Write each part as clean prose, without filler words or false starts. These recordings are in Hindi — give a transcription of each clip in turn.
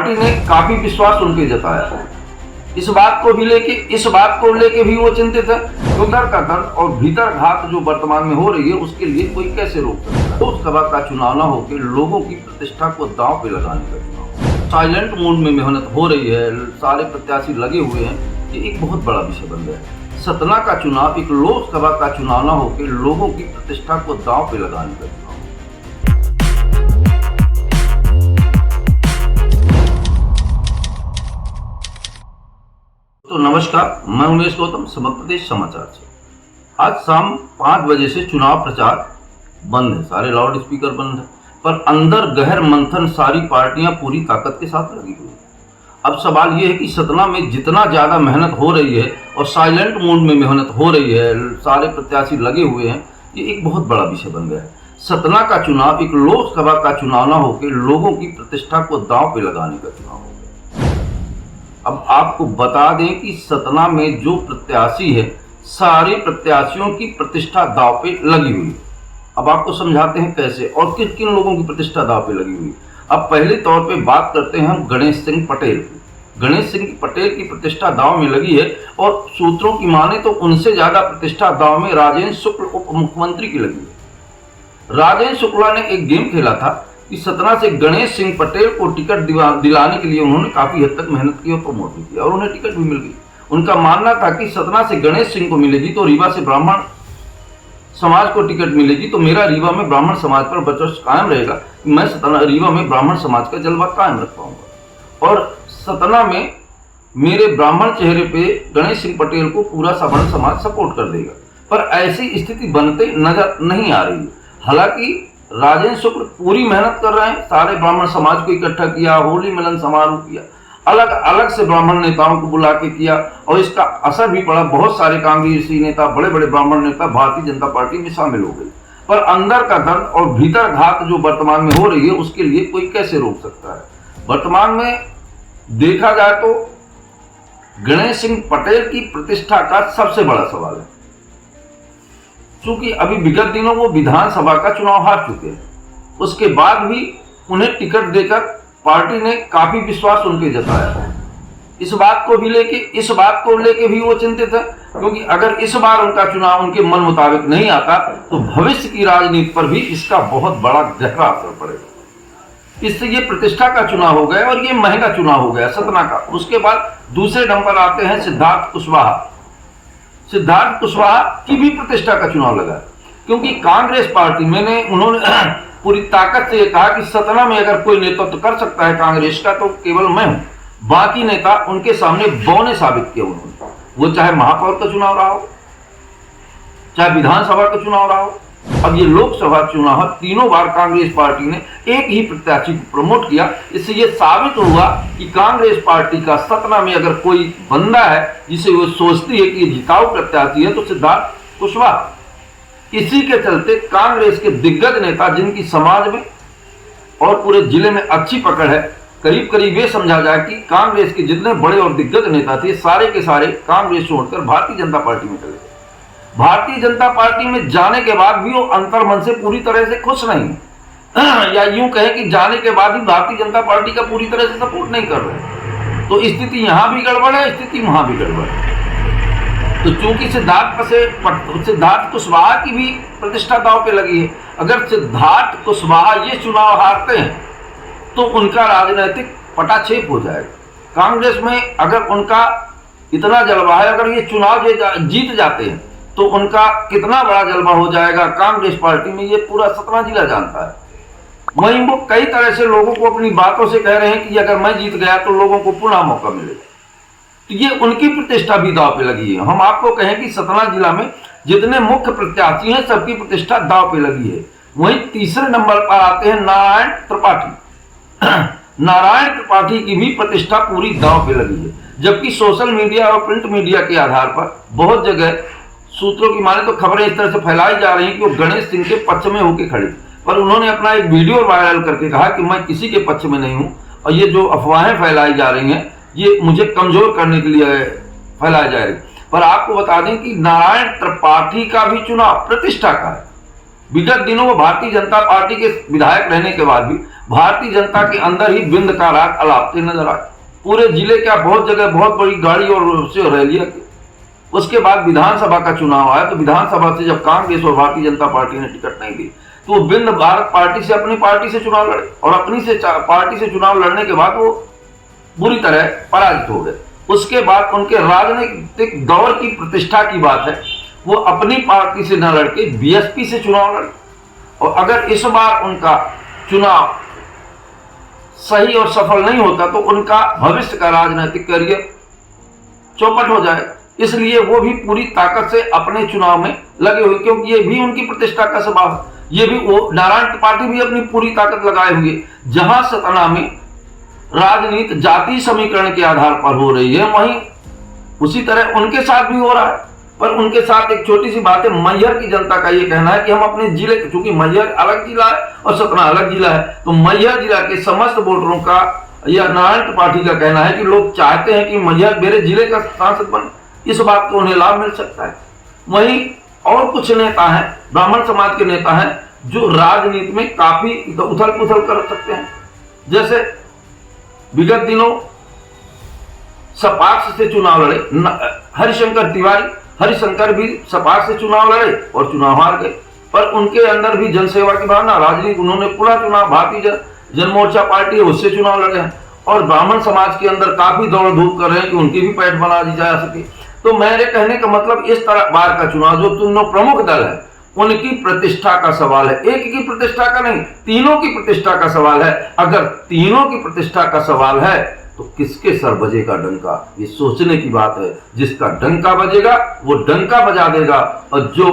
पार्टी ने काफी विश्वास उनके जताया। इस बात को लेके भी वो चिंतित है कि उधर का दर्द और भीतर घात जो वर्तमान में हो रही है उसके लिए कोई कैसे रोक सकता है। लोकसभा का चुनाव न होकर लोगों की प्रतिष्ठा को दांव पे लगाने का चुनाव साइलेंट मोड में मेहनत हो रही है, सारे प्रत्याशी लगे हुए हैं। ये एक बहुत बड़ा विषय बन गया है। सतना का चुनाव एक लोकसभा का चुनाव न होकर लोगों की प्रतिष्ठा को दांव पे लगाने का चुनाव। तो नमस्कार, मैं उमेश गौतम, मध्य प्रदेश समाचार से। आज शाम 5 बजे से चुनाव प्रचार बंद है, सारे लाउड स्पीकर बंद है, पर अंदर गहर मंथन सारी पार्टियां पूरी ताकत के साथ लगी हुई है। अब सवाल ये है कि सतना में जितना ज्यादा मेहनत हो रही है और साइलेंट मोड में मेहनत हो रही है, सारे प्रत्याशी लगे हुए हैं, ये एक बहुत बड़ा विषय बन गया है। सतना का चुनाव एक लोकसभा का चुनाव न होकर लोगों की प्रतिष्ठा को दांव पे लगाने का चुनाव हो गया। अब आपको बता दें कि सतना में जो प्रत्याशी है, सारे प्रत्याशियों की प्रतिष्ठा दांव पे लगी हुई है। अब आपको समझाते हैं कैसे और किन किन लोगों की प्रतिष्ठा दांव पे लगी हुई। अब पहले तौर पे बात करते हैं हम गणेश सिंह पटेल की। गणेश सिंह पटेल की प्रतिष्ठा दांव में लगी है और सूत्रों की माने तो उनसे ज्यादा प्रतिष्ठा दांव में राजेंद्र शुक्ल उप मुख्यमंत्री की लगी है। राजेंद्र शुक्ला ने एक गेम खेला था कि सतना से गणेश सिंह पटेल को टिकट दिलाने के लिए उन्होंने काफी हद तक मेहनत की और प्रमोट भी किया और उन्हें टिकट भी मिल गई। उनका मानना था कि सतना से गणेश सिंह को मिलेगी तो रीवा से ब्राह्मण समाज को टिकट मिलेगी तो मेरा रीवा में ब्राह्मण समाज पर वर्चस्व कायम रहेगा, मैं सतना रीवा में ब्राह्मण समाज का जलवा कायम रख पाऊंगा और सतना में मेरे ब्राह्मण चेहरे पे गणेश सिंह पटेल को पूरा सवर्ण समाज सपोर्ट कर देगा। पर ऐसी स्थिति बनते नजर नहीं आ रही है। हालांकि राजेंद्र शुक्ल पूरी मेहनत कर रहे हैं, सारे ब्राह्मण समाज को इकट्ठा किया, होली मिलन समारोह किया, अलग अलग से ब्राह्मण नेताओं को बुला के किया और इसका असर भी पड़ा। बहुत सारे कांग्रेसी नेता, बड़े बड़े ब्राह्मण नेता भारतीय जनता पार्टी में शामिल हो गए। पर अंदर का दर्द और भीतर घात जो वर्तमान में हो रही है उसके लिए कोई कैसे रोक सकता है। वर्तमान में देखा जाए तो गणेश सिंह पटेल की प्रतिष्ठा का सबसे बड़ा सवाल है, क्योंकि अभी विगत दिनों वो विधानसभा का चुनाव हार चुके हैं। उसके बाद भी उन्हें टिकट देकर पार्टी ने काफी विश्वास उनके जताया है। इस बात को लेके भी वो चिंतित है, क्योंकि अगर इस बार उनका चुनाव उनके मन मुताबिक नहीं आता तो भविष्य की राजनीति पर भी इसका बहुत बड़ा गहरा असर पड़ेगा। इससे ये प्रतिष्ठा का चुनाव हो गया और ये महंगा चुनाव हो गया सतना का। उसके बाद दूसरे नंबर आते हैं सिद्धार्थ कुशवाहा। सिद्धार्थ कुशवाहा की भी प्रतिष्ठा का चुनाव लगा, क्योंकि कांग्रेस पार्टी में उन्होंने पूरी ताकत से कहा कि सतना में अगर कोई नेतृत्व कर सकता है कांग्रेस का तो केवल मैं हूं। बाकी नेता उनके सामने बौने साबित किए उन्होंने, वो चाहे महापौर का चुनाव रहा हो, चाहे विधानसभा का चुनाव रहा हो। अब ये लोकसभा चुनाव, तीनों बार कांग्रेस पार्टी ने एक ही प्रत्याशी को प्रमोट किया। इससे ये साबित हुआ कि कांग्रेस पार्टी का सतना में अगर कोई बंदा है जिसे वो सोचती है कि ये जिताऊ प्रत्याशी है तो सिद्धार्थ कुशवाहा। इसी के चलते कांग्रेस के दिग्गज नेता, जिनकी समाज में और पूरे जिले में अच्छी पकड़ है, करीब करीब ये समझा जाए कि कांग्रेस के जितने बड़े और दिग्गज नेता थे सारे के सारे कांग्रेस छोड़कर भारतीय जनता पार्टी में चले गए। भारतीय जनता पार्टी में जाने के बाद भी वो अंतर्मन से पूरी तरह से खुश नहीं है, या यूं कहें कि जाने के बाद भी भारतीय जनता पार्टी का पूरी तरह से सपोर्ट नहीं कर रहे। तो स्थिति यहां भी गड़बड़ है, स्थिति वहां भी गड़बड़ है। तो चूंकि सिद्धार्थ कुशवाहा की भी प्रतिष्ठा दांव पे लगी है, अगर सिद्धार्थ कुशवाहा ये चुनाव हारते हैं तो उनका राजनीतिक पटाक्षेप हो जाएगा। कांग्रेस में अगर उनका इतना जलवा है, अगर ये चुनाव जीत जाते हैं तो उनका कितना बड़ा जलवा हो जाएगा कांग्रेस पार्टी में, ये पूरा सतना जिला जानता है। वहीं वो कई तरह से लोगों को अपनी बातों से कह रहे हैं कि अगर मैं जीत गया तो लोगों को पुनः मौका मिलेगा। तो ये उनकी प्रतिष्ठा भी दांव पे लगी है। हम आपको कहें कि सतना जिला में जितने मुख्य प्रत्याशी हैं सबकी प्रतिष्ठा दांव पे लगी है। वहीं तीसरे नंबर पर आते हैं नारायण त्रिपाठी। नारायण त्रिपाठी की भी प्रतिष्ठा पूरी दांव पे लगी है, जबकि सोशल मीडिया और प्रिंट मीडिया के आधार पर बहुत जगह सूत्रों की माने तो खबरें इस तरह से फैलाई जा रही हैं कि वो गणेश सिंह के पक्ष में होकर खड़े, पर उन्होंने अपना एक वीडियो वायरल करके कहा कि मैं किसी के पक्ष में नहीं हूं और ये जो अफवाहें फैलाई जा रही हैं ये मुझे कमजोर करने के लिए फैलाई जा रही। पर आपको बता दें कि नारायण त्रिपाठी का भी चुनाव प्रतिष्ठा का है। विगत दिनों में भारतीय जनता पार्टी के विधायक रहने के बाद भी भारतीय जनता के अंदर ही बिंद का राग अलापते नजर आए। पूरे जिले का बहुत जगह बहुत बड़ी गाड़ी और से रैलियां की। उसके बाद विधानसभा का चुनाव आया तो विधानसभा से जब कांग्रेस और भारतीय जनता पार्टी ने टिकट नहीं दी तो वो बिंद भारत पार्टी से अपनी पार्टी से चुनाव लड़े और अपनी से पार्टी से चुनाव लड़ने के बाद वो बुरी तरह पराजित हो गए। उसके बाद उनके राजनीतिक दौर की प्रतिष्ठा की बात है, वो अपनी पार्टी से न लड़के बीएसपी से चुनाव लड़े और अगर इस बार उनका चुनाव सही और सफल नहीं होता तो उनका भविष्य का राजनीतिक करियर चौपट हो जाएगा। इसलिए वो भी पूरी ताकत से अपने चुनाव में लगे हुए, क्योंकि ये भी उनकी प्रतिष्ठा का सवाल है। ये भी वो नारायण त्रिपाठी भी अपनी पूरी ताकत लगाए हुए, जहां सतना में राजनीति जाति समीकरण के आधार पर हो रही है वहीं उसी तरह उनके साथ भी हो रहा है। पर उनके साथ एक छोटी सी बात है, मैहर की जनता का ये कहना है कि हम अपने जिले, चूंकि मैहर अलग जिला है और सतना अलग जिला है, तो मैहर जिला के समस्त वोटरों का या नारायण त्रिपाठी का कहना है कि लोग चाहते हैं कि मैहर मेरे जिले का सांसद बने, इस बात को उन्हें लाभ मिल सकता है। वहीं और कुछ नेता हैं, ब्राह्मण समाज के नेता हैं जो राजनीति में काफी उथल पुथल कर सकते हैं। जैसे विगत दिनों सपाक्स से चुनाव लड़े हरिशंकर तिवारी, हरिशंकर भी सपाक्स से चुनाव लड़े और चुनाव हार गए, पर उनके अंदर भी जनसेवा की भावना, राजनीति, उन्होंने पूरा चुनाव भारतीय जनमोर्चा पार्टी है उससे चुनाव लड़े हैं और ब्राह्मण समाज के अंदर काफी दौड़ धूप कर रहे हैं कि उनकी भी पैठ बना दी जा सके। तो मेरे कहने का मतलब इस तरह बार का चुनाव जो तीनों प्रमुख दल है उनकी प्रतिष्ठा का सवाल है, एक की प्रतिष्ठा का नहीं, तीनों की प्रतिष्ठा का सवाल है। अगर तीनों की प्रतिष्ठा का सवाल है तो किसके सर बजेगा डंका, ये सोचने की बात है। जिसका डंका बजेगा वो डंका बजा देगा और जो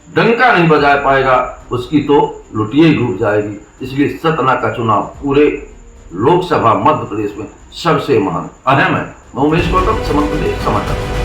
डंका नहीं बजा पाएगा उसकी तो लुटिया ही डूब जाएगी। इसलिए सतना का चुनाव पूरे लोकसभा मध्य प्रदेश में सबसे अहम है। मैं उमेश गौतम, समग्र प्रदेश समाचार।